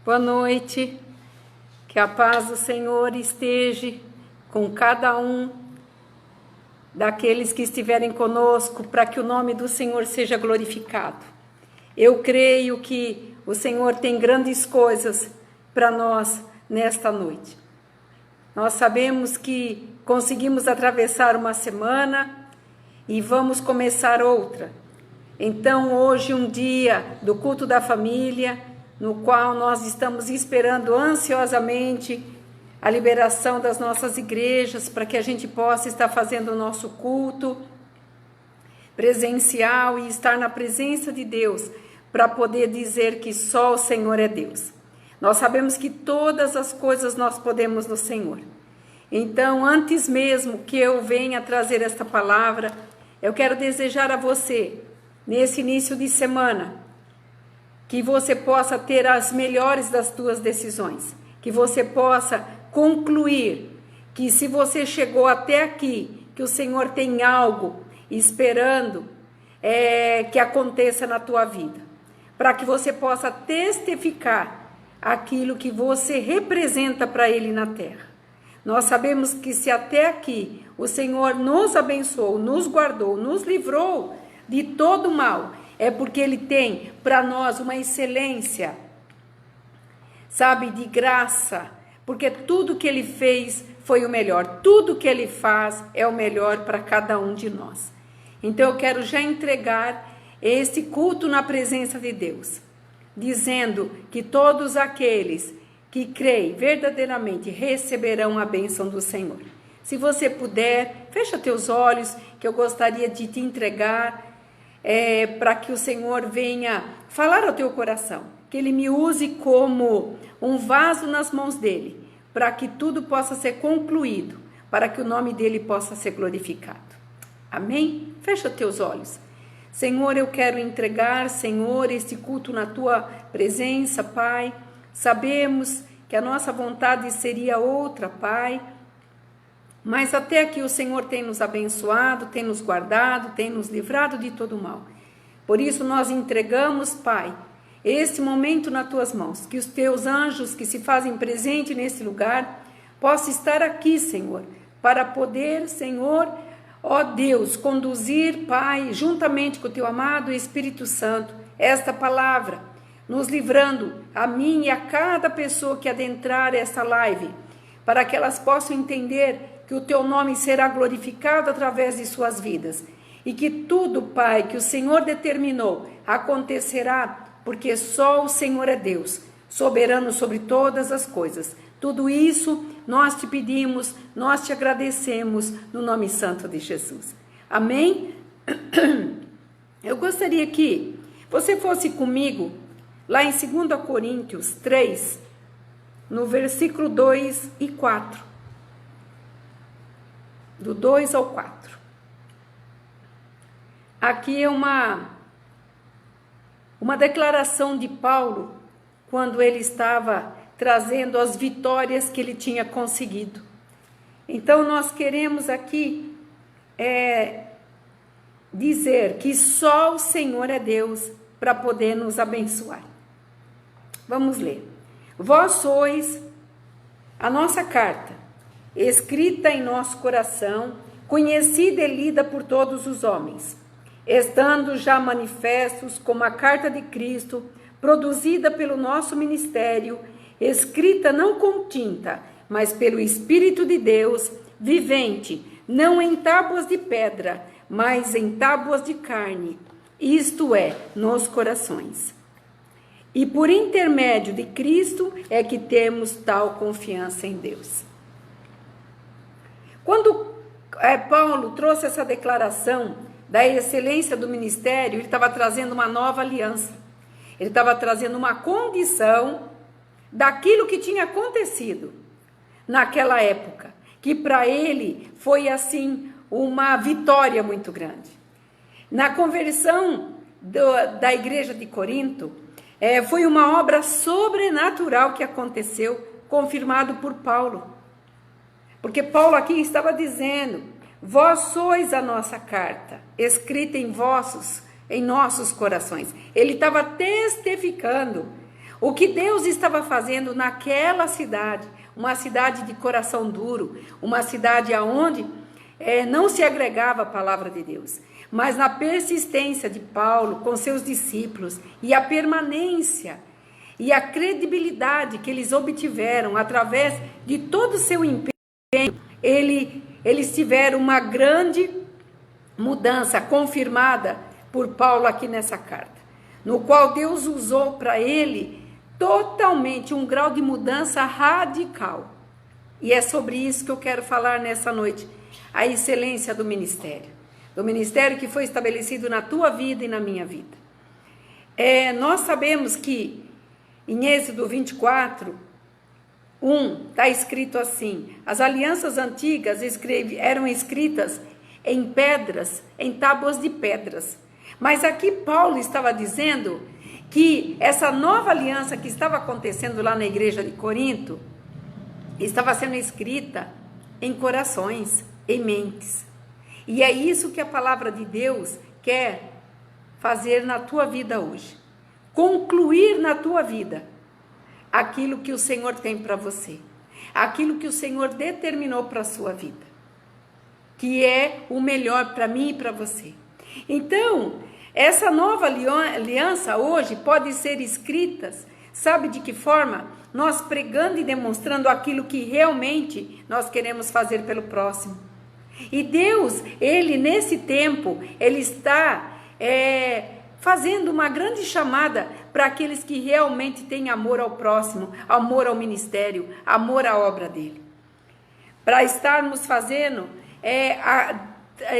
Boa noite, que a paz do Senhor esteja com cada um daqueles que estiverem conosco, para que o nome do Senhor seja glorificado. Eu creio que o Senhor tem grandes coisas para nós nesta noite. Nós sabemos que conseguimos atravessar uma semana e vamos começar outra. Então, hoje, um dia do culto da família, no qual nós estamos esperando ansiosamente a liberação das nossas igrejas, para que a gente possa estar fazendo o nosso culto presencial e estar na presença de Deus, para poder dizer que só o Senhor é Deus. Nós sabemos que todas as coisas nós podemos no Senhor. Então, antes mesmo que eu venha trazer esta palavra, eu quero desejar a você, nesse início de semana, que você possa ter as melhores das tuas decisões, que você possa concluir que se você chegou até aqui, que o Senhor tem algo esperando que aconteça na tua vida, para que você possa testificar aquilo que você representa para Ele na terra. Nós sabemos que se até aqui o Senhor nos abençoou, nos guardou, nos livrou de todo mal, é porque Ele tem para nós uma excelência, sabe, de graça, porque tudo que Ele fez foi o melhor, tudo que Ele faz é o melhor para cada um de nós. Então eu quero já entregar esse culto na presença de Deus, dizendo que todos aqueles que creem verdadeiramente receberão a bênção do Senhor. Se você puder, fecha teus olhos, que eu gostaria de te entregar para que o Senhor venha falar ao teu coração, que Ele me use como um vaso nas mãos dEle, para que tudo possa ser concluído, para que o nome dEle possa ser glorificado. Amém? Fecha teus olhos. Senhor, eu quero entregar, Senhor, este culto na Tua presença, Pai. Sabemos que a nossa vontade seria outra, Pai, mas até aqui o Senhor tem nos abençoado, tem nos guardado, tem nos livrado de todo mal. Por isso nós entregamos, Pai, este momento nas Tuas mãos, que os Teus anjos que se fazem presente nesse lugar possam estar aqui, Senhor, para poder, Senhor, ó Deus, conduzir, Pai, juntamente com o Teu amado Espírito Santo, esta palavra, nos livrando a mim e a cada pessoa que adentrar essa live, para que elas possam entender que o Teu nome será glorificado através de suas vidas, e que tudo, Pai, que o Senhor determinou acontecerá, porque só o Senhor é Deus, soberano sobre todas as coisas. Tudo isso nós te pedimos, nós te agradecemos, no nome santo de Jesus. Amém? Eu gostaria que você fosse comigo lá em 2 Coríntios 3, no versículo 2 e 4. Do 2 ao 4. Aqui é uma declaração de Paulo, quando ele estava trazendo as vitórias que ele tinha conseguido. Então nós queremos aqui dizer que só o Senhor é Deus para poder nos abençoar. Vamos ler. Vós sois a nossa carta, escrita em nosso coração, conhecida e lida por todos os homens, estando já manifestos como a carta de Cristo, produzida pelo nosso ministério, escrita não com tinta, mas pelo Espírito de Deus, vivente, não em tábuas de pedra, mas em tábuas de carne, isto é, nos corações. E por intermédio de Cristo é que temos tal confiança em Deus. Quando Paulo trouxe essa declaração da excelência do ministério, ele estava trazendo uma nova aliança. Ele estava trazendo uma condição daquilo que tinha acontecido naquela época, que para ele foi assim uma vitória muito grande. Na conversão da igreja de Corinto, foi uma obra sobrenatural que aconteceu, confirmado por Paulo. Porque Paulo aqui estava dizendo, vós sois a nossa carta, escrita em nossos corações. Ele estava testificando O que Deus estava fazendo naquela cidade, uma cidade de coração duro, uma cidade aonde não se agregava a palavra de Deus, mas na persistência de Paulo com seus discípulos e a permanência e a credibilidade que eles obtiveram através de todo o seu empenho, eles tiveram uma grande mudança confirmada por Paulo aqui nessa carta, no qual Deus usou para ele totalmente um grau de mudança radical. E é sobre isso que eu quero falar nessa noite, a excelência do ministério que foi estabelecido na tua vida e na minha vida. Nós sabemos que em Êxodo 24, 1, está escrito assim: as alianças antigas eram escritas em pedras, em tábuas de pedras. Mas aqui Paulo estava dizendo que essa nova aliança que estava acontecendo lá na igreja de Corinto, estava sendo escrita em corações, em mentes. E é isso que a palavra de Deus quer fazer na tua vida hoje. Concluir na tua vida aquilo que o Senhor tem para você, aquilo que o Senhor determinou para a sua vida, que é o melhor para mim e para você. Então, essa nova aliança hoje pode ser escrita, sabe de que forma? Nós pregando e demonstrando aquilo que realmente nós queremos fazer pelo próximo. E Deus, Ele nesse tempo, Ele está fazendo uma grande chamada para aqueles que realmente têm amor ao próximo, amor ao ministério, amor à obra dEle. Para estarmos fazendo,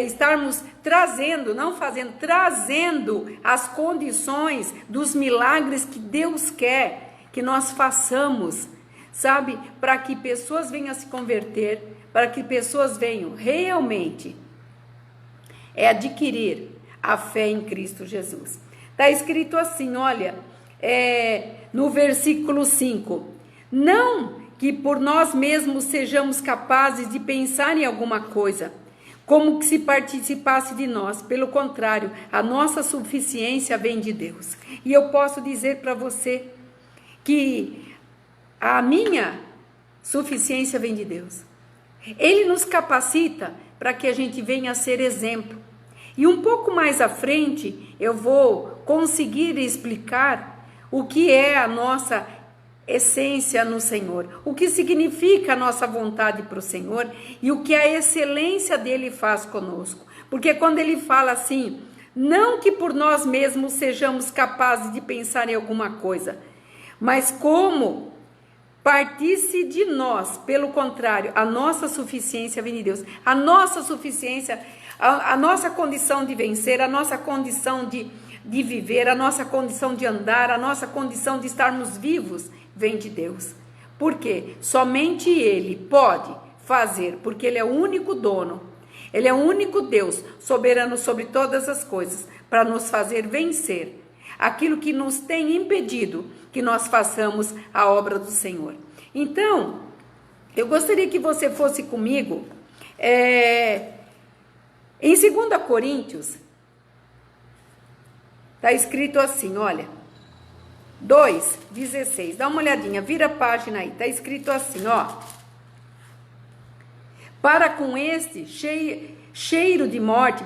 estarmos trazendo, não fazendo, trazendo as condições dos milagres que Deus quer que nós façamos, sabe? Para que pessoas venham a se converter, para que pessoas venham realmente adquirir a fé em Cristo Jesus. Está escrito assim, olha, no versículo 5, não que por nós mesmos sejamos capazes de pensar em alguma coisa, como que se participasse de nós. Pelo contrário, a nossa suficiência vem de Deus. E eu posso dizer para você que a minha suficiência vem de Deus. Ele nos capacita para que a gente venha a ser exemplo. E um pouco mais à frente, eu vou conseguir explicar o que é a nossa essência no Senhor, o que significa a nossa vontade para o Senhor e o que a excelência dele faz conosco. Porque quando ele fala assim, não que por nós mesmos sejamos capazes de pensar em alguma coisa, mas como partisse de nós, pelo contrário, a nossa suficiência vem de Deus. A nossa suficiência, a nossa condição de vencer, a nossa condição de viver, a nossa condição de andar, a nossa condição de estarmos vivos, vem de Deus. Por quê? Somente Ele pode fazer, porque Ele é o único dono, Ele é o único Deus, soberano sobre todas as coisas, para nos fazer vencer aquilo que nos tem impedido que nós façamos a obra do Senhor. Então, eu gostaria que você fosse comigo em 2 Coríntios, está escrito assim, olha, 2:16, dá uma olhadinha, vira a página aí, está escrito assim, ó, para com este cheiro de morte,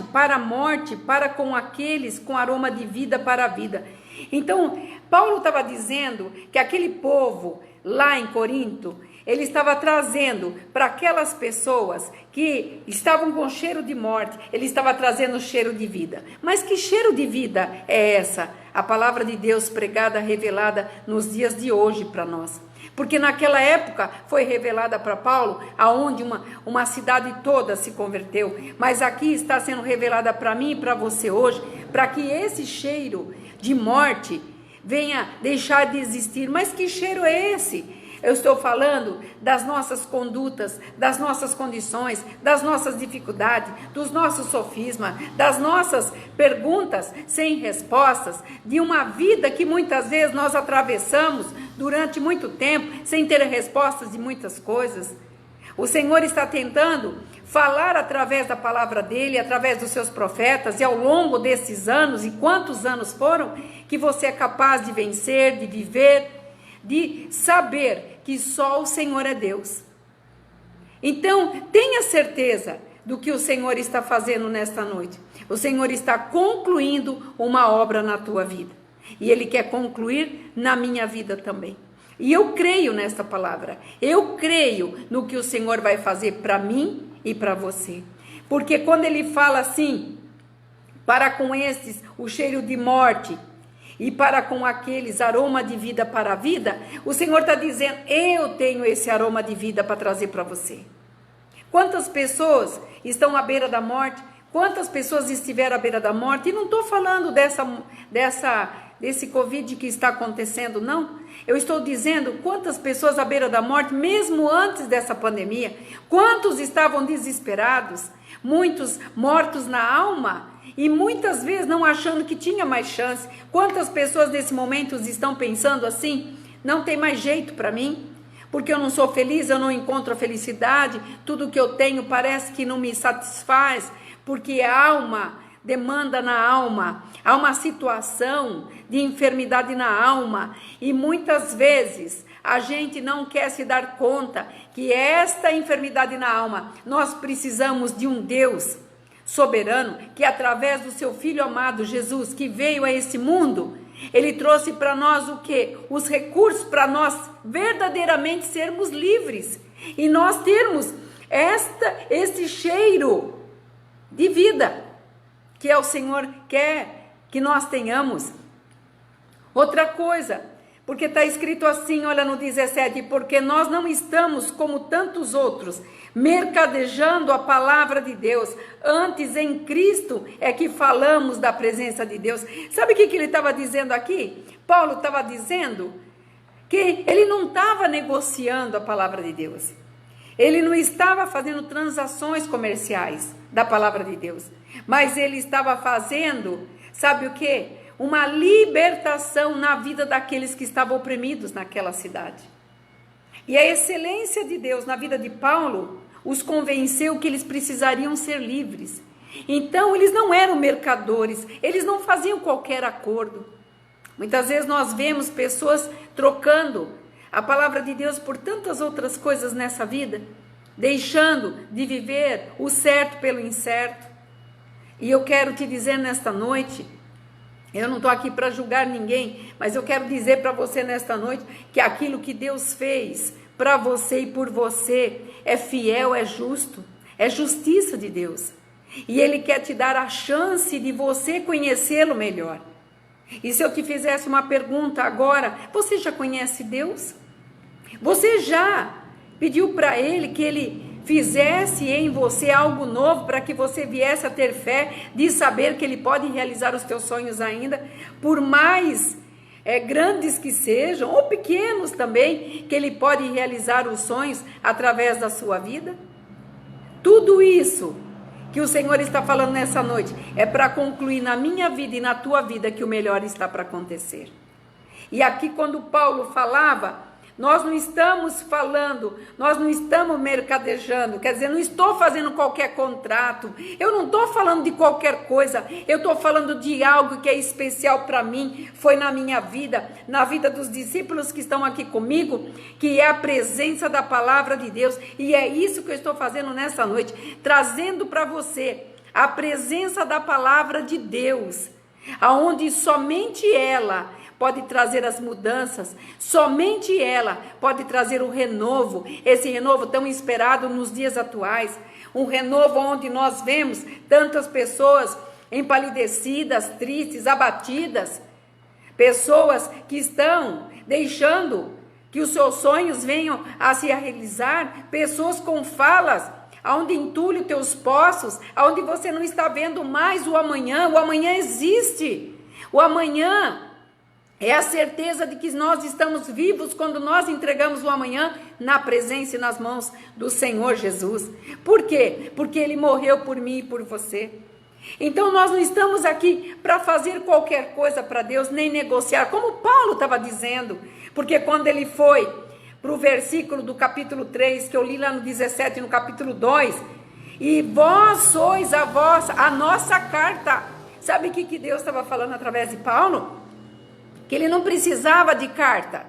para a morte, para com aqueles com aroma de vida para a vida. Então, Paulo estava dizendo que aquele povo lá em Corinto, ele estava trazendo para aquelas pessoas que estavam com cheiro de morte, ele estava trazendo cheiro de vida. Mas que cheiro de vida é essa? A palavra de Deus pregada, revelada nos dias de hoje para nós. Porque naquela época foi revelada para Paulo, aonde uma cidade toda se converteu. Mas aqui está sendo revelada para mim e para você hoje, para que esse cheiro de morte venha deixar de existir. Mas que cheiro é esse? Eu estou falando das nossas condutas, das nossas condições, das nossas dificuldades, dos nossos sofismas, das nossas perguntas sem respostas, de uma vida que muitas vezes nós atravessamos durante muito tempo, sem ter respostas de muitas coisas. O Senhor está tentando falar através da palavra dele, através dos seus profetas, e ao longo desses anos, e quantos anos foram, que você é capaz de vencer, de viver, de saber que só o Senhor é Deus. Então, tenha certeza do que o Senhor está fazendo nesta noite. O Senhor está concluindo uma obra na tua vida. E Ele quer concluir na minha vida também. E eu creio nesta palavra. Eu creio no que o Senhor vai fazer para mim e para você. Porque quando Ele fala assim, para com estes o cheiro de morte, e para com aqueles aroma de vida para a vida, o Senhor está dizendo, eu tenho esse aroma de vida para trazer para você. Quantas pessoas estão à beira da morte? Quantas pessoas estiveram à beira da morte? E não estou falando desse Covid que está acontecendo, não. Eu estou dizendo quantas pessoas à beira da morte, mesmo antes dessa pandemia, quantos estavam desesperados, muitos mortos na alma, e muitas vezes não achando que tinha mais chance. Quantas pessoas nesse momento estão pensando assim, não tem mais jeito para mim, porque eu não sou feliz, eu não encontro a felicidade, tudo que eu tenho parece que não me satisfaz, porque a alma demanda na alma, há uma situação de enfermidade na alma, e muitas vezes a gente não quer se dar conta que esta enfermidade na alma, nós precisamos de um Deus soberano, que através do seu Filho amado Jesus, que veio a esse mundo, Ele trouxe para nós o quê? Os recursos para nós verdadeiramente sermos livres, e nós termos esse cheiro de vida, que é o Senhor quer que nós tenhamos. Outra coisa, porque está escrito assim, olha no 17, porque nós não estamos como tantos outros, mercadejando a palavra de Deus, antes em Cristo é que falamos da presença de Deus. Sabe o que ele estava dizendo aqui? Paulo estava dizendo que ele não estava negociando a palavra de Deus, ele não estava fazendo transações comerciais da palavra de Deus, mas ele estava fazendo, sabe o que? Uma libertação na vida daqueles que estavam oprimidos naquela cidade. E a excelência de Deus na vida de Paulo os convenceu que eles precisariam ser livres. Então eles não eram mercadores, eles não faziam qualquer acordo. Muitas vezes nós vemos pessoas trocando a palavra de Deus por tantas outras coisas nessa vida, deixando de viver o certo pelo incerto. E eu quero te dizer nesta noite, eu não estou aqui para julgar ninguém, mas eu quero dizer para você nesta noite que aquilo que Deus fez para você e por você é fiel, é justo, é justiça de Deus. E Ele quer te dar a chance de você conhecê-lo melhor. E se eu te fizesse uma pergunta agora, você já conhece Deus? Você já pediu para Ele que Ele fizesse em você algo novo para que você viesse a ter fé de saber que Ele pode realizar os teus sonhos ainda, por mais grandes que sejam, ou pequenos também, que Ele pode realizar os sonhos através da sua vida? Tudo isso que o Senhor está falando nessa noite é para concluir na minha vida e na tua vida que o melhor está para acontecer. E aqui quando Paulo falava, nós não estamos falando, nós não estamos mercadejando, quer dizer, não estou fazendo qualquer contrato, eu não estou falando de qualquer coisa, eu estou falando de algo que é especial para mim, foi na minha vida, na vida dos discípulos que estão aqui comigo, que é a presença da palavra de Deus, e é isso que eu estou fazendo nessa noite, trazendo para você a presença da palavra de Deus, aonde somente ela pode trazer as mudanças, somente ela pode trazer o renovo, esse renovo tão esperado nos dias atuais, um renovo onde nós vemos tantas pessoas empalidecidas, tristes, abatidas, pessoas que estão deixando que os seus sonhos venham a se realizar, pessoas com falas, onde entulhe os teus poços, onde você não está vendo mais o amanhã existe, o amanhã é a certeza de que nós estamos vivos quando nós entregamos o amanhã na presença e nas mãos do Senhor Jesus. Por quê? Porque Ele morreu por mim e por você. Então nós não estamos aqui para fazer qualquer coisa para Deus, nem negociar, como Paulo estava dizendo, porque quando ele foi para o versículo do capítulo 3, que eu li lá no 17 e no capítulo 2, E vós sois a nossa carta. Sabe o que Deus estava falando através de Paulo? Que ele não precisava de carta,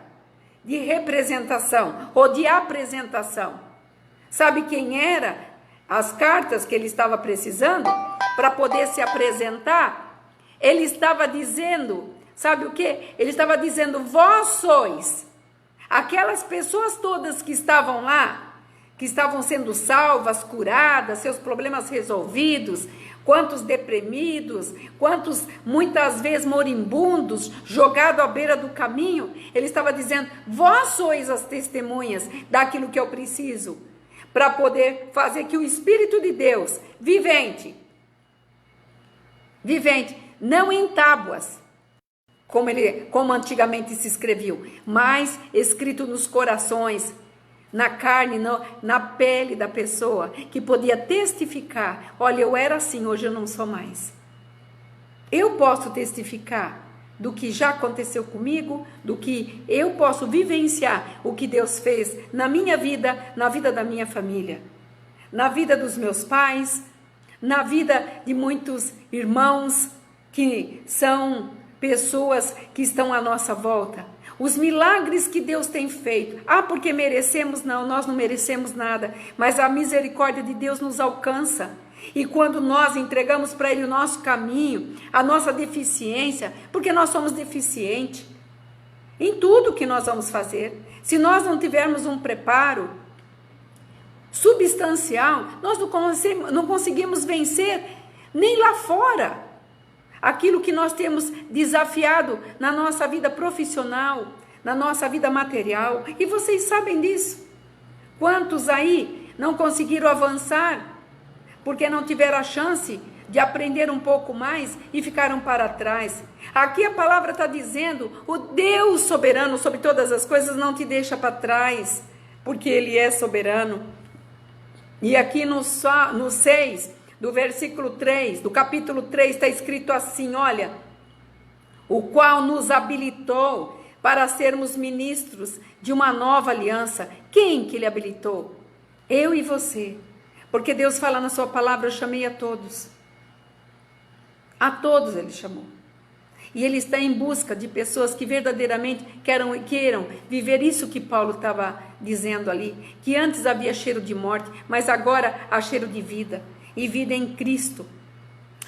de representação ou de apresentação. Sabe quem era as cartas que ele estava precisando para poder se apresentar? Ele estava dizendo, sabe o que? Ele estava dizendo, vós sois aquelas pessoas todas que estavam lá, que estavam sendo salvas, curadas, seus problemas resolvidos, quantos deprimidos, quantos muitas vezes moribundos, jogados à beira do caminho. Ele estava dizendo, vós sois as testemunhas daquilo que eu preciso, para poder fazer que o Espírito de Deus, vivente, não em tábuas, como antigamente se escreveu, mas escrito nos corações, na carne, na pele da pessoa, que podia testificar, olha, eu era assim, hoje eu não sou mais. Eu posso testificar do que já aconteceu comigo, do que eu posso vivenciar, o que Deus fez na minha vida, na vida da minha família, na vida dos meus pais, na vida de muitos irmãos que são pessoas que estão à nossa volta. Os milagres que Deus tem feito. Porque merecemos? Não, nós não merecemos nada. Mas a misericórdia de Deus nos alcança. E quando nós entregamos para Ele o nosso caminho, a nossa deficiência, porque nós somos deficientes em tudo que nós vamos fazer. Se nós não tivermos um preparo substancial, nós não conseguimos vencer nem lá fora aquilo que nós temos desafiado na nossa vida profissional, na nossa vida material. E vocês sabem disso. Quantos aí não conseguiram avançar porque não tiveram a chance de aprender um pouco mais e ficaram para trás? Aqui a palavra está dizendo, o Deus soberano sobre todas as coisas não te deixa para trás, porque Ele é soberano. E aqui no 6... do versículo 3, do capítulo 3, está escrito assim, olha, o qual nos habilitou para sermos ministros de uma nova aliança. Quem que Ele habilitou? Eu e você. Porque Deus fala na sua palavra, eu chamei a todos. A todos Ele chamou. E Ele está em busca de pessoas que verdadeiramente queiram viver isso que Paulo estava dizendo ali, que antes havia cheiro de morte, mas agora há cheiro de vida. E vida em Cristo.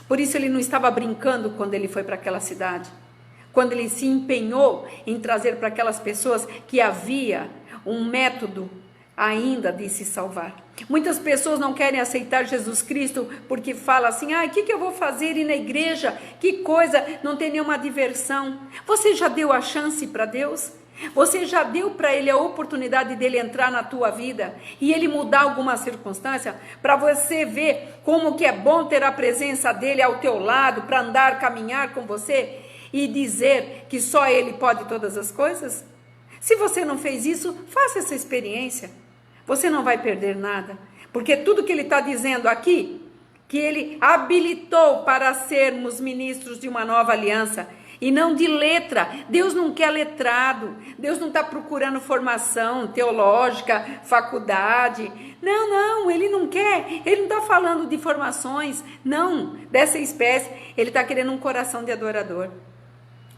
Por isso ele não estava brincando quando ele foi para aquela cidade. Quando ele se empenhou em trazer para aquelas pessoas que havia um método ainda de se salvar. Muitas pessoas não querem aceitar Jesus Cristo porque falam assim, o que eu vou fazer ir na igreja? Que coisa, não tem nenhuma diversão. Você já deu a chance para Deus? Você já deu para Ele a oportunidade dele entrar na tua vida e Ele mudar alguma circunstância para você ver como que é bom ter a presença dele ao teu lado para andar, caminhar com você e dizer que só Ele pode todas as coisas? Se você não fez isso, faça essa experiência. Você não vai perder nada, porque tudo que Ele está dizendo aqui, que Ele habilitou para sermos ministros de uma nova aliança, e não de letra. Deus não quer letrado, Deus não está procurando formação teológica, faculdade, não, Ele não quer, Ele não está falando de formações, não, dessa espécie. Ele está querendo um coração de adorador,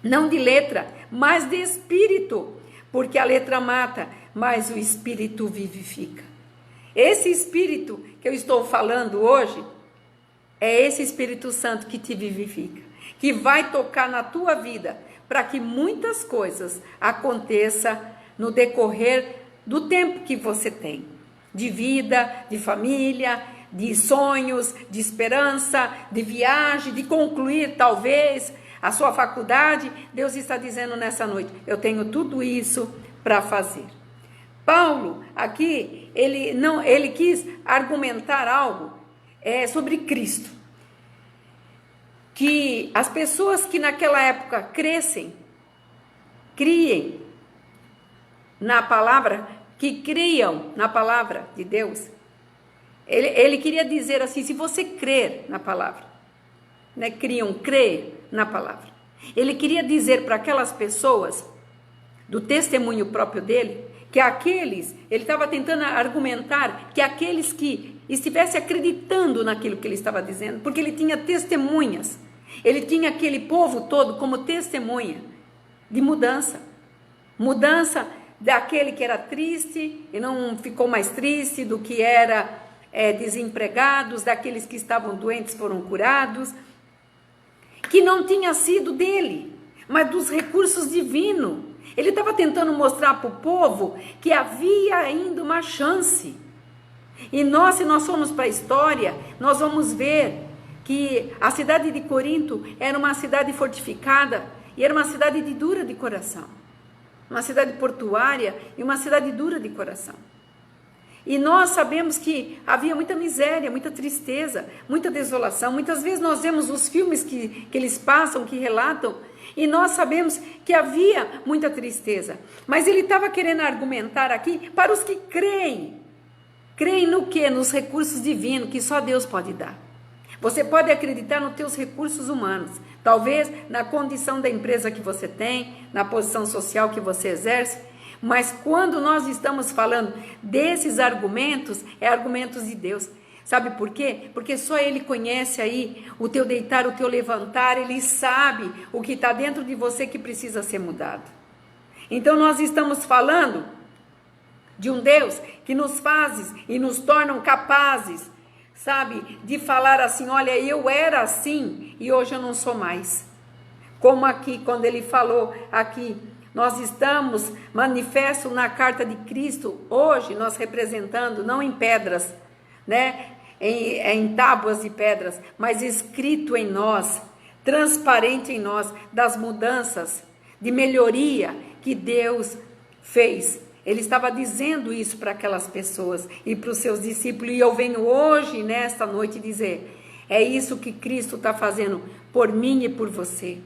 não de letra, mas de espírito, porque a letra mata, mas o espírito vivifica. Esse espírito que eu estou falando hoje, é esse Espírito Santo que te vivifica, que vai tocar na tua vida, para que muitas coisas aconteçam no decorrer do tempo que você tem, de vida, de família, de sonhos, de esperança, de viagem, de concluir talvez a sua faculdade. Deus está dizendo nessa noite, eu tenho tudo isso para fazer. Paulo, aqui, ele quis argumentar algo sobre Cristo. Que as pessoas que naquela época criem na palavra, que criam na palavra de Deus, ele queria dizer assim, se você crer na palavra, né, crer na palavra, ele queria dizer para aquelas pessoas, do testemunho próprio dele, que ele estava tentando argumentar que aqueles que estivessem acreditando naquilo que ele estava dizendo, porque ele tinha testemunhas, ele tinha aquele povo todo como testemunha de mudança daquele que era triste e não ficou mais triste, do que era desempregados, daqueles que estavam doentes foram curados, que não tinha sido dele, mas dos recursos divinos. Ele estava tentando mostrar para o povo que havia ainda uma chance. E nós, se nós formos para a história, nós vamos ver que a cidade de Corinto era uma cidade fortificada e era uma cidade dura de coração. Uma cidade portuária e uma cidade dura de coração. E nós sabemos que havia muita miséria, muita tristeza, muita desolação. Muitas vezes nós vemos os filmes que eles passam, que relatam, e nós sabemos que havia muita tristeza. Mas ele estava querendo argumentar aqui para os que creem. Creem no quê? Nos recursos divinos que só Deus pode dar. Você pode acreditar nos teus recursos humanos, talvez na condição da empresa que você tem, na posição social que você exerce, mas quando nós estamos falando desses argumentos, é argumentos de Deus. Sabe por quê? Porque só Ele conhece aí o teu deitar, o teu levantar, Ele sabe o que está dentro de você que precisa ser mudado. Então nós estamos falando de um Deus que nos faz e nos torna capazes, sabe, de falar assim, olha, eu era assim e hoje eu não sou mais. Como aqui, quando ele falou aqui, nós estamos manifesto na carta de Cristo, hoje nós representando, não em pedras, né, em tábuas de pedras, mas escrito em nós, transparente em nós, das mudanças, de melhoria que Deus fez. Ele estava dizendo isso para aquelas pessoas e para os seus discípulos, e eu venho hoje, nesta noite, dizer, é isso que Cristo está fazendo por mim e por você,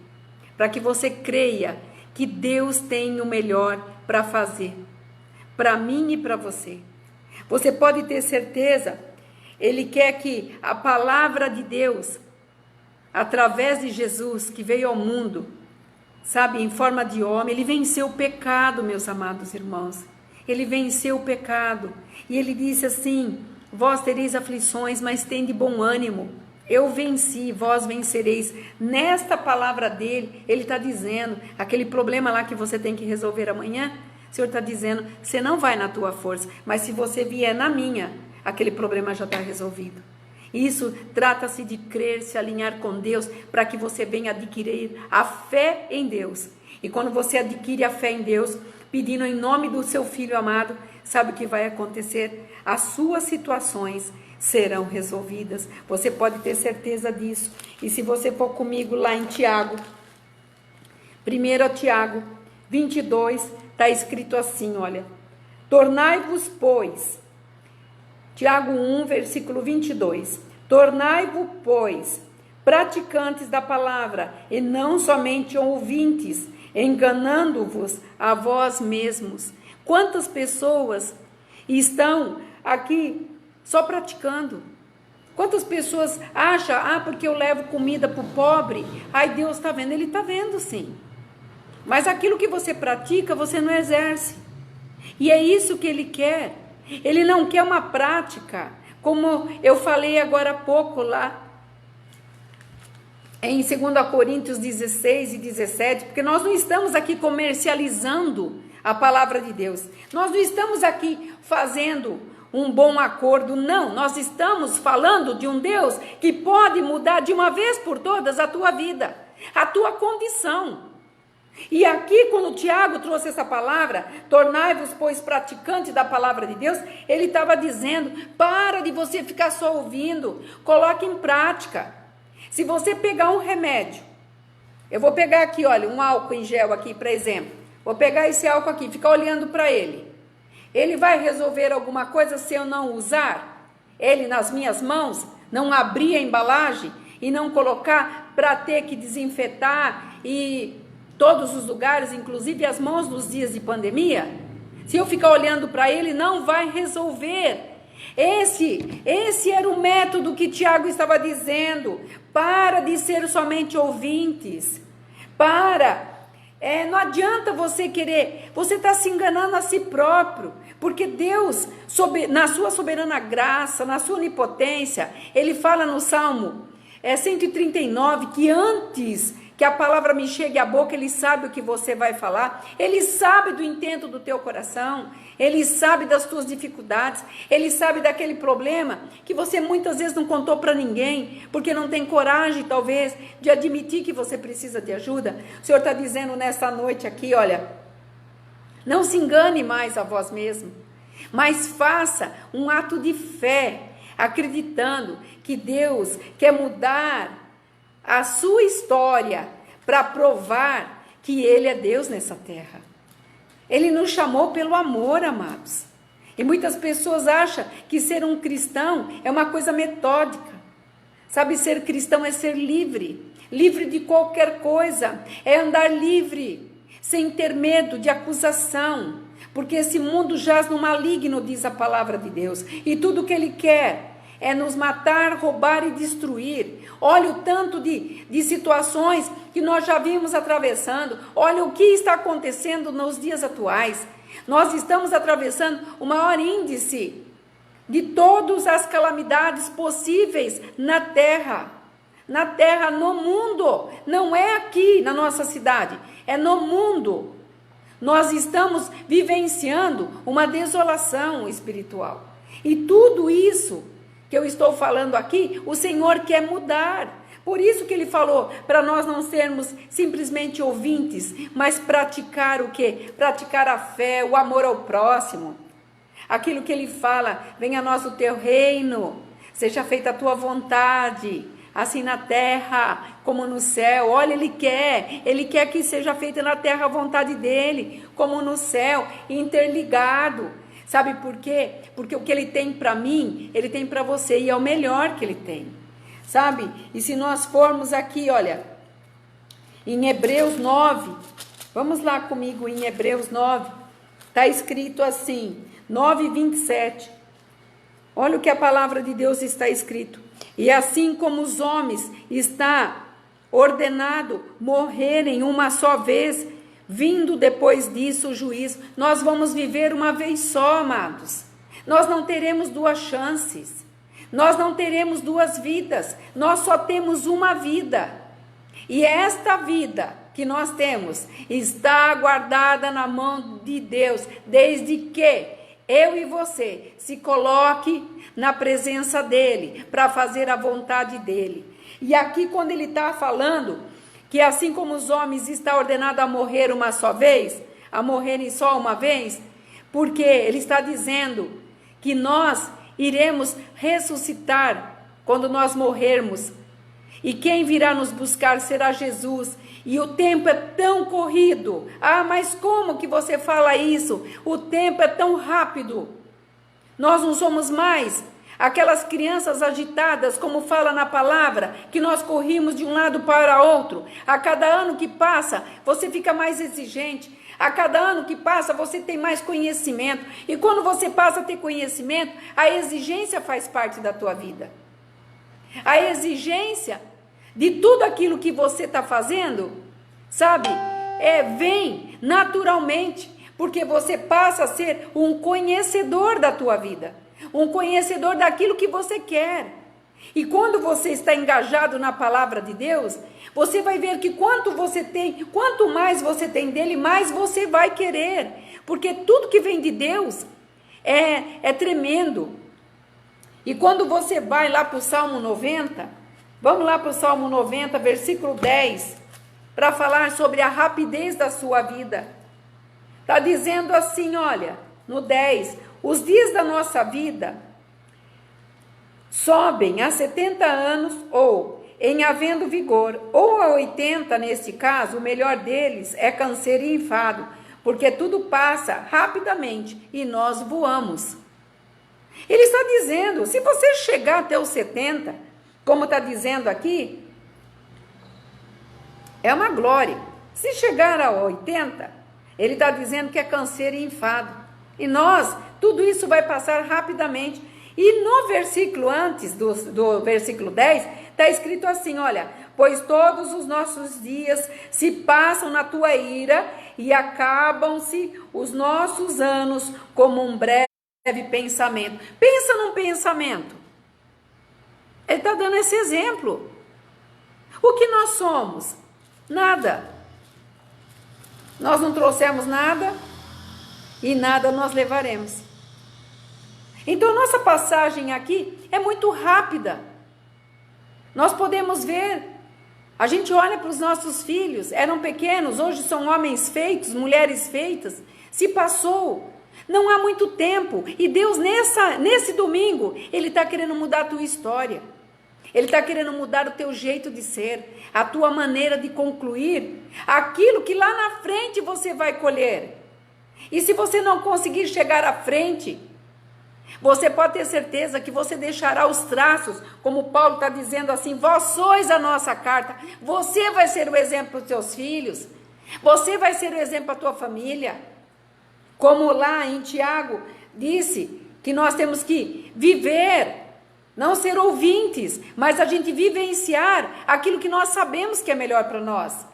para que você creia que Deus tem o melhor para fazer, para mim e para você. Você pode ter certeza, Ele quer que a palavra de Deus, através de Jesus, que veio ao mundo, sabe, em forma de homem, Ele venceu o pecado, meus amados irmãos. Ele venceu o pecado. E Ele disse assim, vós tereis aflições, mas tende bom ânimo. Eu venci, vós vencereis. Nesta palavra dele, ele está dizendo, aquele problema lá que você tem que resolver amanhã, o Senhor está dizendo, você não vai na tua força, mas se você vier na minha, aquele problema já está resolvido. Isso trata-se de crer, se alinhar com Deus, para que você venha adquirir a fé em Deus. E quando você adquire a fé em Deus, pedindo em nome do seu Filho amado, sabe o que vai acontecer? As suas situações serão resolvidas. Você pode ter certeza disso. E se você for comigo lá em Tiago, 1 Tiago 22, está escrito assim, olha, tornai-vos, pois, Tiago 1, versículo 22, tornai-vos, pois, praticantes da palavra, e não somente ouvintes, enganando-vos a vós mesmos. Quantas pessoas estão aqui só praticando? Quantas pessoas acham, porque eu levo comida para o pobre, Deus está vendo? Ele está vendo sim, mas aquilo que você pratica, você não exerce, e é isso que Ele quer. Ele não quer uma prática, como eu falei agora há pouco lá, em 2 Coríntios 16 e 17, porque nós não estamos aqui comercializando a palavra de Deus, nós não estamos aqui fazendo um bom acordo, não, nós estamos falando de um Deus que pode mudar de uma vez por todas a tua vida, a tua condição. E aqui, quando o Tiago trouxe essa palavra, tornai-vos, pois, praticantes da palavra de Deus, ele estava dizendo, para de você ficar só ouvindo, coloque em prática. Se você pegar um remédio, eu vou pegar aqui, olha, um álcool em gel aqui, por exemplo, vou pegar esse álcool aqui, ficar olhando para ele. Ele vai resolver alguma coisa se eu não usar ele nas minhas mãos, não abrir a embalagem e não colocar para ter que desinfetar e todos os lugares, inclusive as mãos nos dias de pandemia? Se eu ficar olhando para ele, não vai resolver. Esse era o método que Tiago estava dizendo. Para de ser somente ouvintes. Para Não adianta você querer, você está se enganando a si próprio, porque Deus, na sua soberana graça, na sua onipotência, Ele fala no Salmo 139, que antes que a palavra me chegue à boca, Ele sabe o que você vai falar, Ele sabe do intento do teu coração, Ele sabe das tuas dificuldades, Ele sabe daquele problema que você muitas vezes não contou para ninguém, porque não tem coragem, talvez, de admitir que você precisa de ajuda. O Senhor está dizendo nessa noite aqui, olha, não se engane mais a vós mesmo, mas faça um ato de fé, acreditando que Deus quer mudar a sua história para provar que Ele é Deus nessa terra. Ele nos chamou pelo amor, amados. E muitas pessoas acham que ser um cristão é uma coisa metódica. Sabe, ser cristão é ser livre, livre de qualquer coisa, é andar livre, sem ter medo de acusação, porque esse mundo jaz no maligno, diz a palavra de Deus, e tudo que ele quer é nos matar, roubar e destruir. Olha o tanto de situações que nós já vimos atravessando. Olha o que está acontecendo nos dias atuais. Nós estamos atravessando o maior índice de todas as calamidades possíveis na terra. Na terra, no mundo. Não é aqui na nossa cidade, é no mundo. Nós estamos vivenciando uma desolação espiritual. E tudo isso que eu estou falando aqui, o Senhor quer mudar. Por isso que Ele falou, para nós não sermos simplesmente ouvintes, mas praticar o quê? Praticar a fé, o amor ao próximo. Aquilo que Ele fala, venha a nós o teu reino, seja feita a tua vontade, assim na terra como no céu. Olha, Ele quer que seja feita na terra a vontade dEle, como no céu, interligado. Sabe por quê? Porque o que Ele tem para mim, Ele tem para você, e é o melhor que Ele tem, sabe? E se nós formos aqui, olha, em Hebreus 9, vamos lá comigo em Hebreus 9, está escrito assim, 9:27, olha o que a palavra de Deus está escrito: e assim como os homens está ordenado morrerem uma só vez, vindo depois disso o juízo. Nós vamos viver uma vez só, amados. Nós não teremos duas chances. Nós não teremos duas vidas. Nós só temos uma vida. E esta vida que nós temos está guardada na mão de Deus, desde que eu e você se coloque na presença dEle, para fazer a vontade dEle. E aqui quando ele está falando que assim como os homens está ordenado a morrer uma só vez, a morrerem só uma vez, porque ele está dizendo que nós iremos ressuscitar quando nós morrermos, e quem virá nos buscar será Jesus, e o tempo é tão corrido. Mas como que você fala isso? O tempo é tão rápido. Nós não somos mais aquelas crianças agitadas, como fala na palavra, que nós corrimos de um lado para outro. A cada ano que passa, você fica mais exigente. A cada ano que passa, você tem mais conhecimento. E quando você passa a ter conhecimento, a exigência faz parte da tua vida. A exigência de tudo aquilo que você está fazendo, sabe, vem naturalmente, porque você passa a ser um conhecedor da tua vida. Um conhecedor daquilo que você quer. E quando você está engajado na palavra de Deus, você vai ver que quanto mais você tem dele, mais você vai querer. Porque tudo que vem de Deus é tremendo. E quando você vai lá para o Salmo 90, vamos lá para o Salmo 90, versículo 10, para falar sobre a rapidez da sua vida. Está dizendo assim, olha, no 10, os dias da nossa vida sobem a 70 anos, ou em havendo vigor, ou a 80, neste caso, o melhor deles é canseiro e enfado, porque tudo passa rapidamente e nós voamos. Ele está dizendo, se você chegar até os 70, como está dizendo aqui, é uma glória. Se chegar a 80, ele está dizendo que é canseiro e enfado. E nós, tudo isso vai passar rapidamente. E no versículo antes do versículo 10, Está escrito assim, olha, pois todos os nossos dias se passam na tua ira e acabam-se os nossos anos como um breve pensamento. Pensa num pensamento. Ele está dando esse exemplo. O que nós somos? Nada. Nós não trouxemos nada e nada nós levaremos. Então, nossa passagem aqui é muito rápida. Nós podemos ver, a gente olha para os nossos filhos, eram pequenos, hoje são homens feitos, mulheres feitas, se passou, não há muito tempo, e Deus nesse domingo, Ele está querendo mudar a tua história, Ele está querendo mudar o teu jeito de ser, a tua maneira de concluir, aquilo que lá na frente você vai colher, e se você não conseguir chegar à frente, você pode ter certeza que você deixará os traços, como Paulo está dizendo assim, vós sois a nossa carta, você vai ser o exemplo para os teus filhos, você vai ser o exemplo para a tua família, como lá em Tiago disse, que nós temos que viver, não ser ouvintes, mas a gente vivenciar aquilo que nós sabemos que é melhor para nós.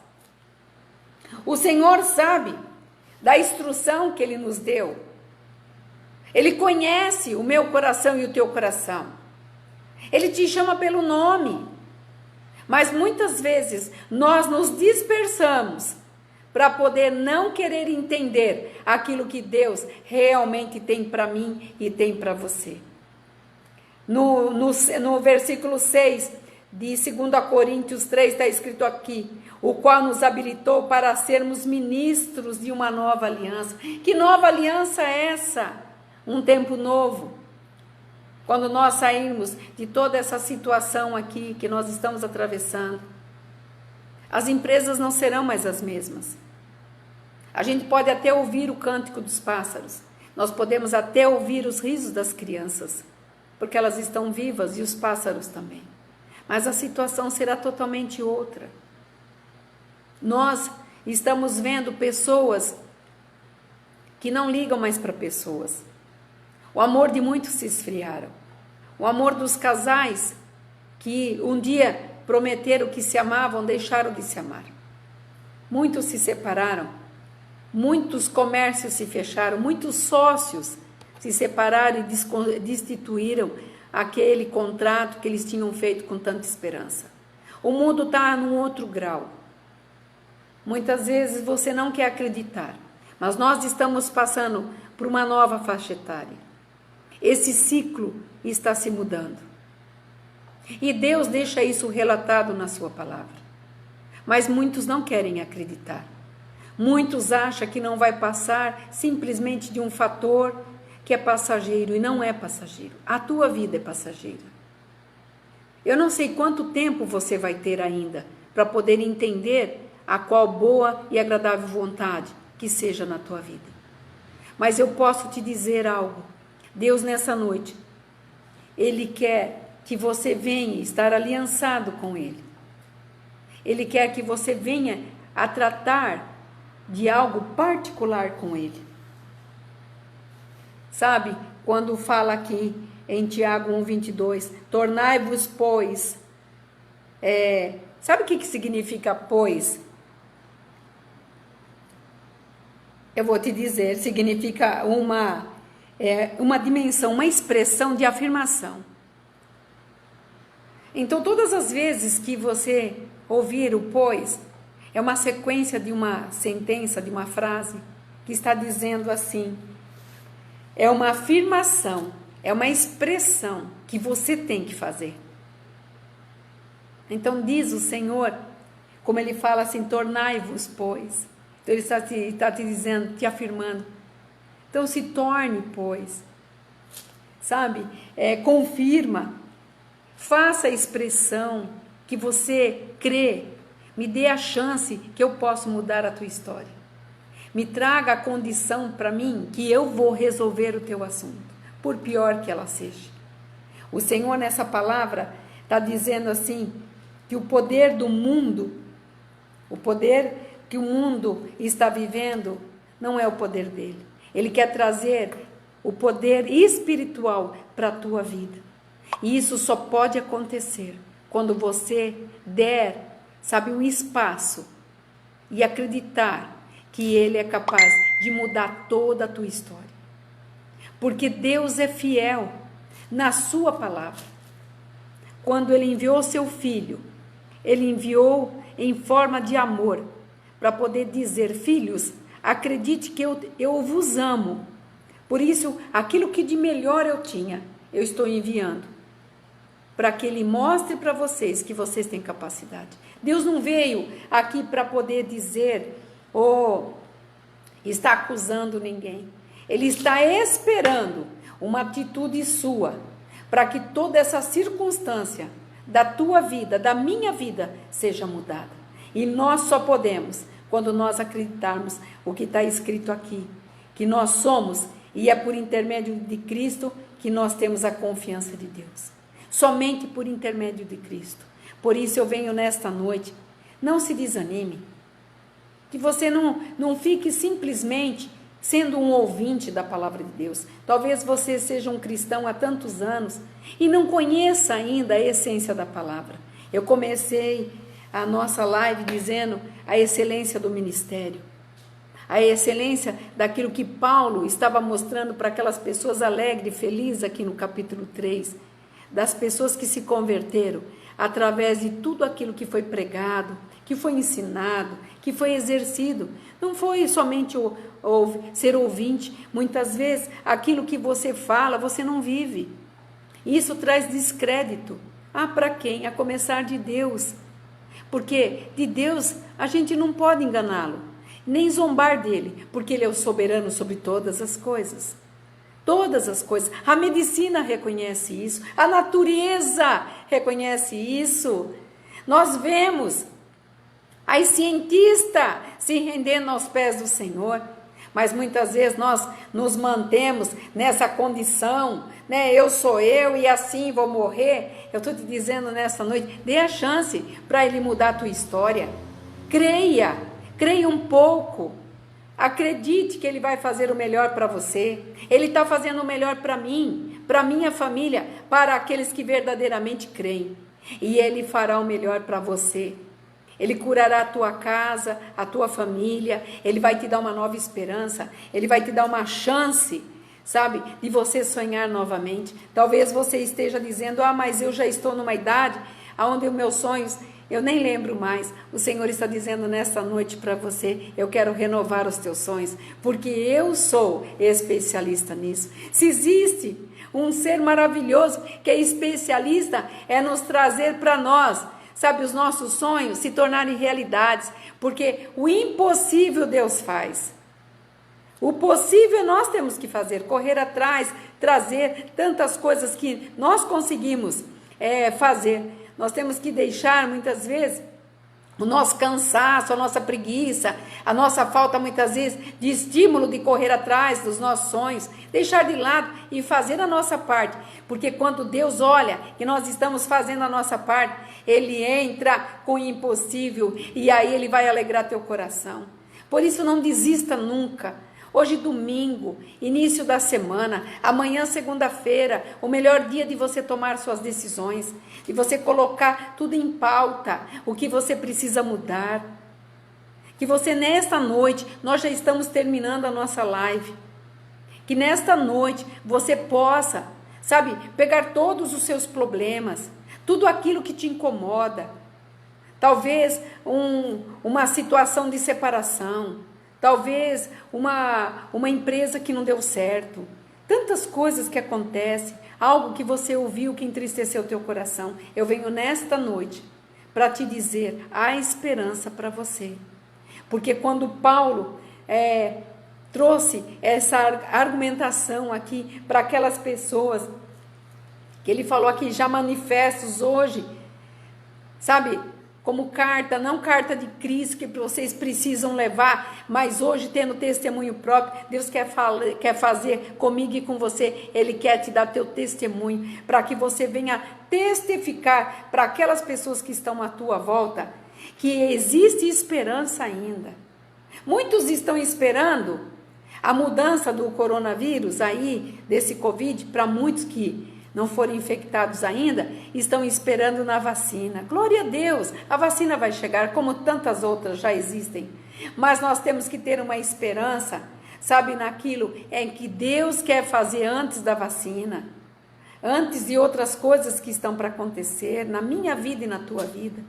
O Senhor sabe da instrução que Ele nos deu, Ele conhece o meu coração e o teu coração. Ele te chama pelo nome. Mas muitas vezes nós nos dispersamos para poder não querer entender aquilo que Deus realmente tem para mim e tem para você. No versículo 6 de 2 Coríntios 3 está escrito aqui, o qual nos habilitou para sermos ministros de uma nova aliança. Que nova aliança é essa? Um tempo novo, quando nós sairmos de toda essa situação aqui que nós estamos atravessando, as empresas não serão mais as mesmas. A gente pode até ouvir o cântico dos pássaros, nós podemos até ouvir os risos das crianças, porque elas estão vivas e os pássaros também, mas a situação será totalmente outra. Nós estamos vendo pessoas que não ligam mais para pessoas. O amor de muitos se esfriaram. O amor dos casais que um dia prometeram que se amavam, deixaram de se amar. Muitos se separaram. Muitos comércios se fecharam. Muitos sócios se separaram e destituíram aquele contrato que eles tinham feito com tanta esperança. O mundo está num outro grau. Muitas vezes você não quer acreditar, mas nós estamos passando por uma nova faixa etária. Esse ciclo está se mudando. E Deus deixa isso relatado na sua palavra. Mas muitos não querem acreditar. Muitos acham que não vai passar simplesmente de um fator que é passageiro, e não é passageiro. A tua vida é passageira. Eu não sei quanto tempo você vai ter ainda para poder entender a qual boa e agradável vontade que seja na tua vida. Mas eu posso te dizer algo. Deus nessa noite, Ele quer que você venha estar aliançado com Ele. Ele quer que você venha a tratar de algo particular com Ele. Sabe, quando fala aqui em Tiago 1:22, tornai-vos, pois, sabe o que significa pois? Eu vou te dizer, significa uma dimensão, uma expressão de afirmação. Então, todas as vezes que você ouvir o pois, é uma sequência de uma sentença, de uma frase, que está dizendo assim, é uma afirmação, é uma expressão que você tem que fazer. Então, diz o Senhor, como Ele fala assim, tornai-vos, pois. Então, Ele está te dizendo, te afirmando. Então, se torne, pois, sabe, confirma, faça a expressão que você crê, me dê a chance que eu posso mudar a tua história. Me traga a condição para mim que eu vou resolver o teu assunto, por pior que ela seja. O Senhor nessa palavra está dizendo assim, que o poder do mundo, o poder que o mundo está vivendo, não é o poder dele. Ele quer trazer o poder espiritual para a tua vida. E isso só pode acontecer quando você der, sabe, um espaço e acreditar que Ele é capaz de mudar toda a tua história. Porque Deus é fiel na sua palavra. Quando Ele enviou seu Filho, Ele enviou em forma de amor, para poder dizer: filhos, acredite que eu vos amo. Por isso, aquilo que de melhor eu tinha, eu estou enviando, para que Ele mostre para vocês que vocês têm capacidade. Deus não veio aqui para poder dizer, ou está acusando ninguém. Ele está esperando uma atitude sua, para que toda essa circunstância da tua vida, da minha vida, seja mudada. E nós só podemos quando nós acreditarmos o que está escrito aqui, que nós somos, e é por intermédio de Cristo que nós temos a confiança de Deus. Somente por intermédio de Cristo. Por isso eu venho nesta noite, não se desanime, que você não fique simplesmente sendo um ouvinte da palavra de Deus. Talvez você seja um cristão há tantos anos e não conheça ainda a essência da palavra. Eu comecei a nossa live dizendo a excelência do ministério, a excelência daquilo que Paulo estava mostrando para aquelas pessoas alegres e felizes aqui no capítulo 3, das pessoas que se converteram através de tudo aquilo que foi pregado, que foi ensinado, que foi exercido. Não foi somente ser ouvinte. Muitas vezes aquilo que você fala, você não vive. Isso traz descrédito. Para quem? A começar de Deus. Porque de Deus a gente não pode enganá-lo, nem zombar dele, porque Ele é o soberano sobre todas as coisas. Todas as coisas. A medicina reconhece isso, a natureza reconhece isso. Nós vemos as cientistas se rendendo aos pés do Senhor, mas muitas vezes nós nos mantemos nessa condição, né? Eu sou eu e assim vou morrer. Eu estou te dizendo nessa noite, dê a chance para Ele mudar a tua história. Creia um pouco. Acredite que Ele vai fazer o melhor para você. Ele está fazendo o melhor para mim, para minha família, para aqueles que verdadeiramente creem. E Ele fará o melhor para você. Ele curará a tua casa, a tua família. Ele vai te dar uma nova esperança. Ele vai te dar uma chance, sabe, de você sonhar novamente. Talvez você esteja dizendo: mas eu já estou numa idade onde os meus sonhos, eu nem lembro mais. O Senhor está dizendo nesta noite para você: eu quero renovar os teus sonhos, porque eu sou especialista nisso. Se existe um ser maravilhoso que é especialista, é nos trazer para nós, sabe, os nossos sonhos se tornarem realidades, porque o impossível Deus faz. O possível nós temos que fazer, correr atrás, trazer tantas coisas que nós conseguimos fazer. Nós temos que deixar muitas vezes o nosso cansaço, a nossa preguiça, a nossa falta muitas vezes de estímulo de correr atrás dos nossos sonhos, deixar de lado e fazer a nossa parte, porque quando Deus olha que nós estamos fazendo a nossa parte, Ele entra com o impossível e aí Ele vai alegrar teu coração. Por isso não desista nunca. Hoje domingo, início da semana, amanhã segunda-feira, o melhor dia de você tomar suas decisões, de você colocar tudo em pauta, o que você precisa mudar. Que você nesta noite, nós já estamos terminando a nossa live, que nesta noite você possa, sabe, pegar todos os seus problemas, tudo aquilo que te incomoda, talvez uma situação de separação, talvez uma empresa que não deu certo, tantas coisas que acontecem, algo que você ouviu que entristeceu o teu coração. Eu venho nesta noite para te dizer, há esperança para você. Porque quando Paulo trouxe essa argumentação aqui para aquelas pessoas, que ele falou aqui, já manifestos hoje, sabe, como carta, não carta de Cristo que vocês precisam levar, mas hoje tendo testemunho próprio, Deus quer fazer comigo e com você. Ele quer te dar teu testemunho, para que você venha testificar para aquelas pessoas que estão à tua volta, que existe esperança ainda. Muitos estão esperando a mudança do coronavírus aí, desse Covid, para muitos que não foram infectados ainda, estão esperando na vacina. Glória a Deus, a vacina vai chegar, como tantas outras já existem. Mas nós temos que ter uma esperança, sabe, naquilo em que Deus quer fazer antes da vacina, antes de outras coisas que estão para acontecer na minha vida e na tua vida.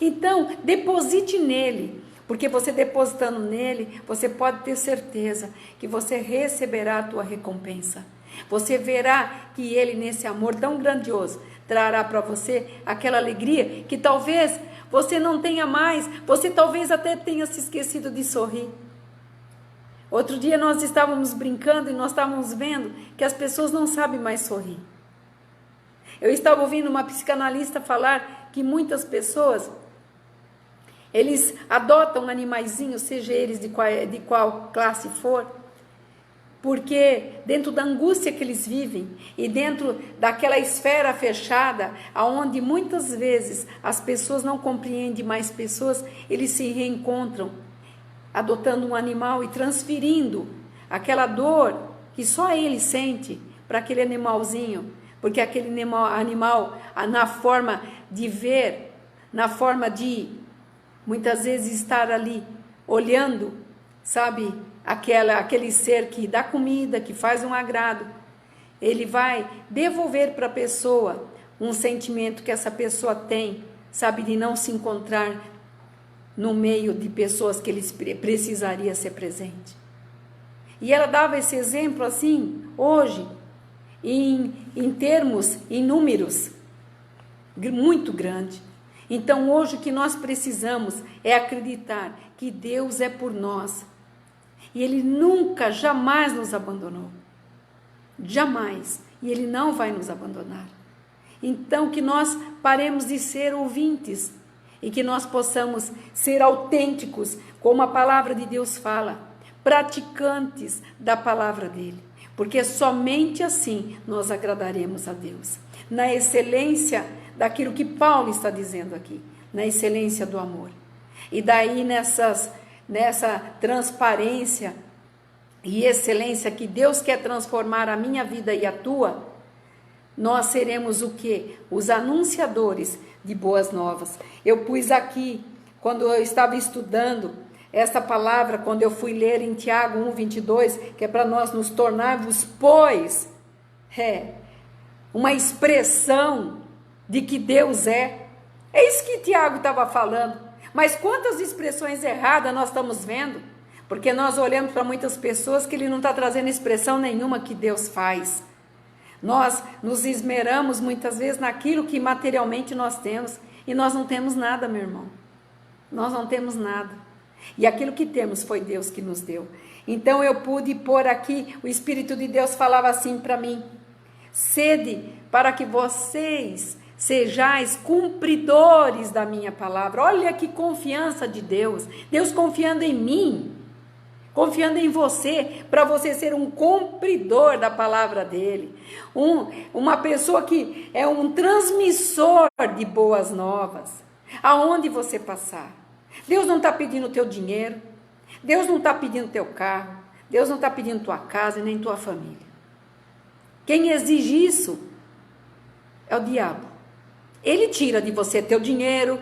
Então, deposite nele, porque você depositando nele, você pode ter certeza que você receberá a tua recompensa. Você verá que ele, nesse amor tão grandioso, trará para você aquela alegria que talvez você não tenha mais, você talvez até tenha se esquecido de sorrir. Outro dia nós estávamos brincando e nós estávamos vendo que as pessoas não sabem mais sorrir. Eu estava ouvindo uma psicanalista falar que muitas pessoas, eles adotam animaizinhos, seja eles de qual classe for, porque dentro da angústia que eles vivem e dentro daquela esfera fechada, aonde muitas vezes as pessoas não compreendem mais pessoas, eles se reencontram adotando um animal e transferindo aquela dor que só ele sente para aquele animalzinho, porque aquele animal, na forma de ver, na forma de muitas vezes estar ali olhando, sabe, aquele ser que dá comida, que faz um agrado, ele vai devolver para a pessoa um sentimento que essa pessoa tem, sabe, de não se encontrar no meio de pessoas que ele precisaria ser presente. E ela dava esse exemplo assim, hoje, em termos, em números, muito grande. Então hoje o que nós precisamos é acreditar que Deus é por nós. E Ele nunca, jamais nos abandonou. Jamais. E Ele não vai nos abandonar. Então que nós paremos de ser ouvintes e que nós possamos ser autênticos, como a palavra de Deus fala, praticantes da palavra dEle. Porque somente assim nós agradaremos a Deus. Na excelência daquilo que Paulo está dizendo aqui, na excelência do amor. E daí nessa transparência e excelência que Deus quer transformar a minha vida e a tua, nós seremos o quê? Os anunciadores de boas novas. Eu pus aqui, quando eu estava estudando essa palavra, quando eu fui ler em Tiago 1:22, que é para nós nos tornarmos, pois, uma expressão de que Deus é. É isso que Tiago estava falando. Mas quantas expressões erradas nós estamos vendo? Porque nós olhamos para muitas pessoas que ele não está trazendo expressão nenhuma que Deus faz. Nós nos esmeramos muitas vezes naquilo que materialmente nós temos. E nós não temos nada, meu irmão. Nós não temos nada. E aquilo que temos foi Deus que nos deu. Então eu pude pôr aqui, o Espírito de Deus falava assim para mim: sede para que vocês sejais cumpridores da minha palavra. Olha que confiança de Deus. Deus confiando em mim, confiando em você, para você ser um cumpridor da palavra dele. Uma pessoa que é um transmissor de boas novas, aonde você passar. Deus não está pedindo o teu dinheiro, Deus não está pedindo o teu carro, Deus não está pedindo tua casa nem tua família. Quem exige isso é o diabo. Ele tira de você teu dinheiro,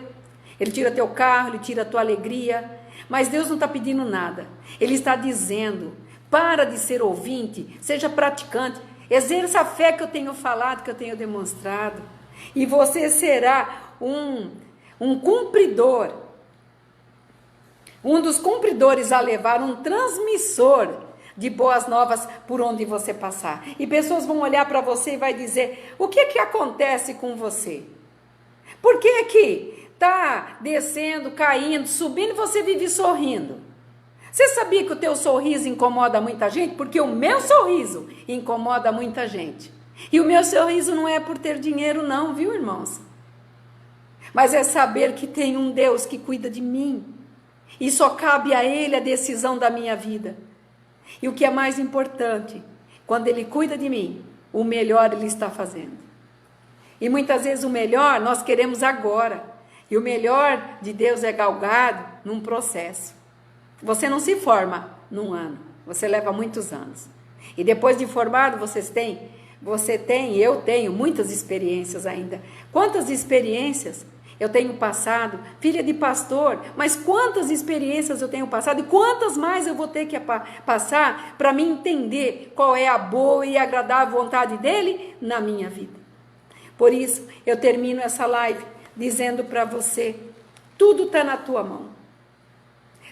ele tira teu carro, ele tira a tua alegria, mas Deus não está pedindo nada. Ele está dizendo: para de ser ouvinte, seja praticante, exerça a fé que eu tenho falado, que eu tenho demonstrado, e você será um cumpridor, um dos cumpridores a levar, um transmissor de boas novas por onde você passar. E pessoas vão olhar para você e vai dizer: o que que acontece com você? Por que que está descendo, caindo, subindo e você vive sorrindo? Você sabia que o teu sorriso incomoda muita gente? Porque o meu sorriso incomoda muita gente. E o meu sorriso não é por ter dinheiro não, viu, irmãos? Mas é saber que tem um Deus que cuida de mim. E só cabe a Ele a decisão da minha vida. E o que é mais importante, quando Ele cuida de mim, o melhor Ele está fazendo. E muitas vezes o melhor nós queremos agora. E o melhor de Deus é galgado num processo. Você não se forma num ano, você leva muitos anos. E depois de formado, vocês têm você tem, eu tenho muitas experiências ainda. Quantas experiências eu tenho passado, filha de pastor, mas quantas experiências eu tenho passado e quantas mais eu vou ter que passar para me entender qual é a boa e agradável vontade dele na minha vida. Por isso, eu termino essa live dizendo para você, tudo está na tua mão.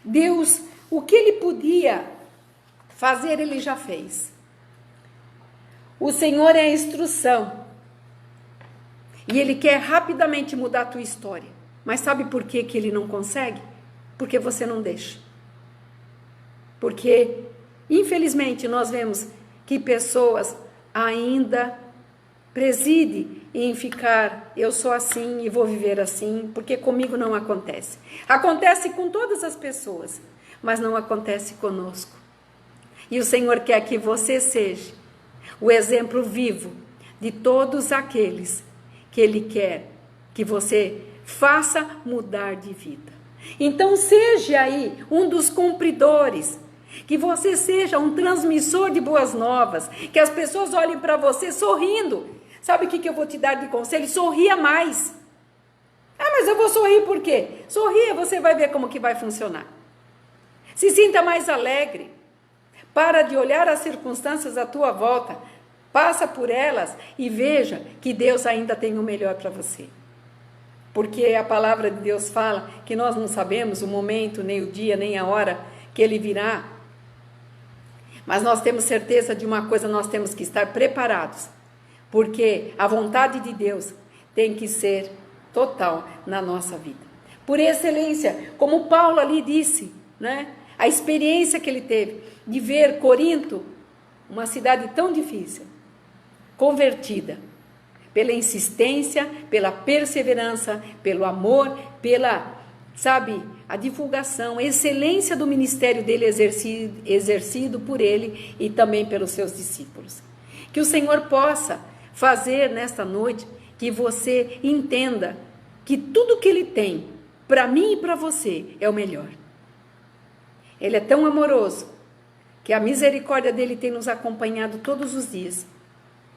Deus, o que ele podia fazer, ele já fez. O Senhor é a instrução. E ele quer rapidamente mudar a tua história. Mas sabe por que ele não consegue? Porque você não deixa. Porque, infelizmente, nós vemos que pessoas ainda presidem em ficar, eu sou assim e vou viver assim, porque comigo não acontece. Acontece com todas as pessoas, mas não acontece conosco. E o Senhor quer que você seja o exemplo vivo de todos aqueles que Ele quer que você faça mudar de vida. Então seja aí um dos cumpridores, que você seja um transmissor de boas novas, que as pessoas olhem para você sorrindo. Sabe o que eu vou te dar de conselho? Sorria mais. Ah, mas eu vou sorrir por quê? Sorria, você vai ver como que vai funcionar. Se sinta mais alegre. Para de olhar as circunstâncias à tua volta. Passa por elas e veja que Deus ainda tem o melhor para você. Porque a palavra de Deus fala que nós não sabemos o momento, nem o dia, nem a hora que Ele virá. Mas nós temos certeza de uma coisa, nós temos que estar preparados. Porque a vontade de Deus tem que ser total na nossa vida. Por excelência, como Paulo ali disse, né? A experiência que ele teve de ver Corinto, uma cidade tão difícil, convertida pela insistência, pela perseverança, pelo amor, pela, a divulgação, a excelência do ministério dele exercido por ele e também pelos seus discípulos. Que o Senhor possa fazer nesta noite que você entenda que tudo que Ele tem para mim e para você é o melhor. Ele é tão amoroso que a misericórdia dele tem nos acompanhado todos os dias.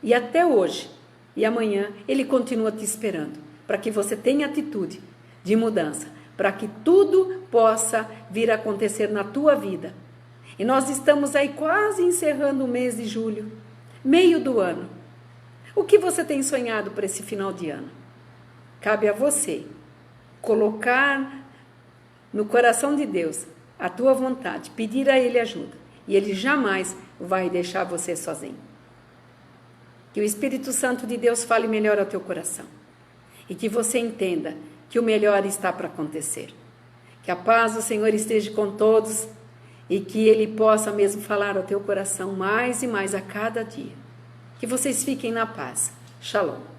E até hoje e amanhã Ele continua te esperando para que você tenha atitude de mudança, para que tudo possa vir a acontecer na tua vida. E nós estamos aí quase encerrando o mês de julho, meio do ano. O que você tem sonhado para esse final de ano? Cabe a você colocar no coração de Deus a tua vontade, pedir a Ele ajuda. E Ele jamais vai deixar você sozinho. Que o Espírito Santo de Deus fale melhor ao teu coração. E que você entenda que o melhor está para acontecer. Que a paz do Senhor esteja com todos e que Ele possa mesmo falar ao teu coração mais e mais a cada dia. Que vocês fiquem na paz. Shalom.